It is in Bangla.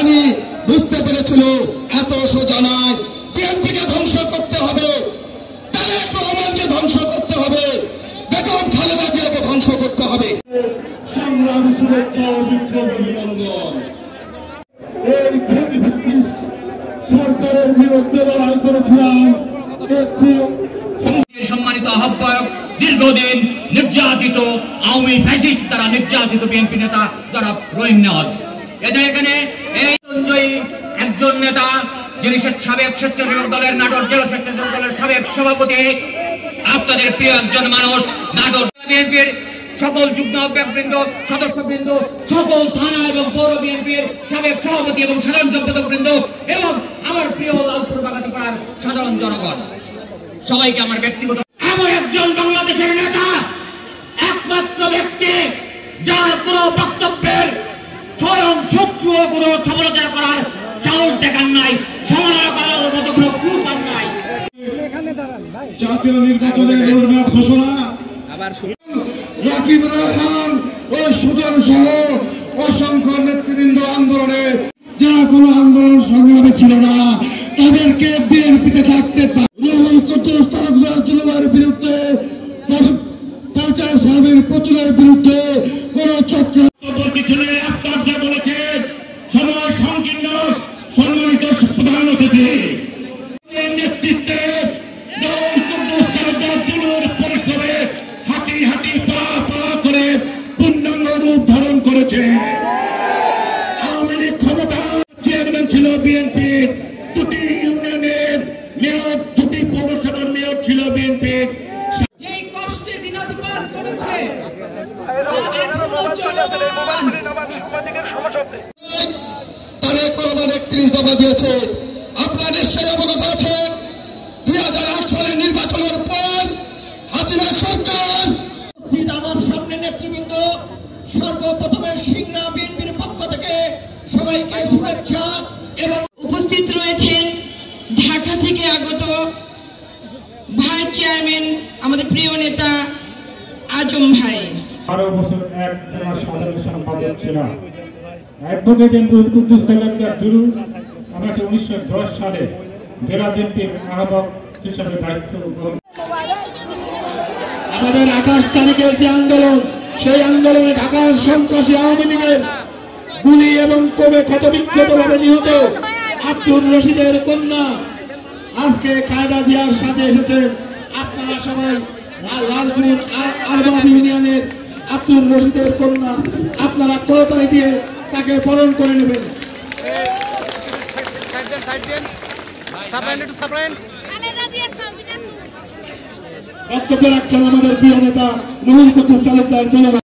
আদানি বুঝতে পেরেছিল এত সোজা নয়, বিএনপিকে ধ্বংস করতে হবে, তারেক রহমানকে ধ্বংস করতে হবে, বেগম খালেদা জিয়াকে ধ্বংস করতে হবে। সংগ্রামী শুভেচ্ছা ও বিপ্লব অভিনন্দন। এই সরকারের বিরুদ্ধে লড়াই করেছিলাম একটি সম্মানিত আহ্বায়ক, দীর্ঘদিন নির্যাতিত আওয়ামী ফ্যাসিস্ট দ্বারা নির্যাতিত বিএনপি নেতা যারা রহিম নেওয়াজ, এদের এখানে এই সঞ্জয়ী একজন নেতা, যিনি সাবেক স্বেচ্ছাসেবক দলের নাটোর জেলা স্বেচ্ছাসেবক দলের সাবেক সভাপতি, আপনাদের প্রিয় একজন মানুষ, নাটোর বিএনপির সকল যুগ্ম আহ্বায়কবৃন্দ, সদস্যবৃন্দ, সকল থানা এবং পৌর বিএনপির সাবেক সভাপতি এবং সাধারণ সম্পাদক বৃন্দ এবং আমার প্রিয় লালপুর বাগাতি পাড়ার সাধারণ জনগণ, সবাইকে আমার ব্যক্তিগত, এমন একজন বাংলাদেশের নেতা, একমাত্র ব্যক্তি যার কোন বক্তব্যের স্বয়ং শত্রু ও কোনো সমালোচনা করার সাহস দেখান নাই, সমালোচনা করার মতো কোনো প্রমাণ নাই। জাতীয় নির্বাচনের রোডম্যাপ ঘোষণা, রাকিব রহমান ও সুজন সহ অসংখ্য নেতৃবৃন্দ আন্দোলনে যারা কোনো আন্দোলন সংগ্রামে ছিল না, তাদেরকে বিএনপিতে থাকতে রুহুল কুদ্দুস তালুকদার জুলুমের বিরুদ্ধে, সাহেবের পুতুলের বিরুদ্ধে কোন চক্র পিছনে আপনারা বলেছেন। সময় সংকীর্ণ, সম্মানিত প্রধান অতিথি নেতৃত্বে পরিশ্রমে হাঁটি হাঁটি পা পা করে পূর্ণাঙ্গ রূপ ধারণ করেছে। আওয়ামী লীগ ক্ষমতা চেয়ারম্যান ছিল বিএনপির, দুটি ইউনিয়নের মেয়র, দুটি পৌরসভার মেয়র ছিল বিএনপির। তারেক রহমান 31 দফা দিয়েছে, আপনারা নিশ্চয়ই অবগত আছেন। 2008 সালের নির্বাচনের পর হাসিনা সরকার, আমার সামনে নেতৃবৃন্দ, সর্বপ্রথমে সিংড়া বিএনপির পক্ষ থেকে সবাইকে শুভেচ্ছা এবং উপস্থিত রয়েছেন ঢাকা থেকে আগত ভাইস চেয়ারম্যান আমাদের প্রিয় নেতা আজম ভাই। 12 বছর এক সাধারণ সম্পাদক ছিলাম। অ্যাডভোকেট রুহুল কুদ্দুস তালুকদার দুলু আমাকে 1910 সালে জেলা বিএনপির আহ্বায়ক হিসেবে দায়িত্ব গ্রহণ। আমাদের 28 তারিখের যে আন্দোলন, সেই আন্দোলনে ঢাকার সন্ত্রাসী আওয়ামী লীগের গুলি এবং কবে ক্ষতবিক্ষতভাবে নিহত আব্দুর রশিদের কন্যা আজকে খালেদা জিয়ার সাথে এসেছেন। আপনারা সবাই লালপুর আরবাব ইউনিয়নের আব্দুর রশিদের কন্যা, আপনারা করতালি দিয়ে তাকে বরণ করে নেবেন। বক্তব্য রাখছেন আমাদের প্রিয় নেতা রুহুল কুদ্দুস তালুকদার।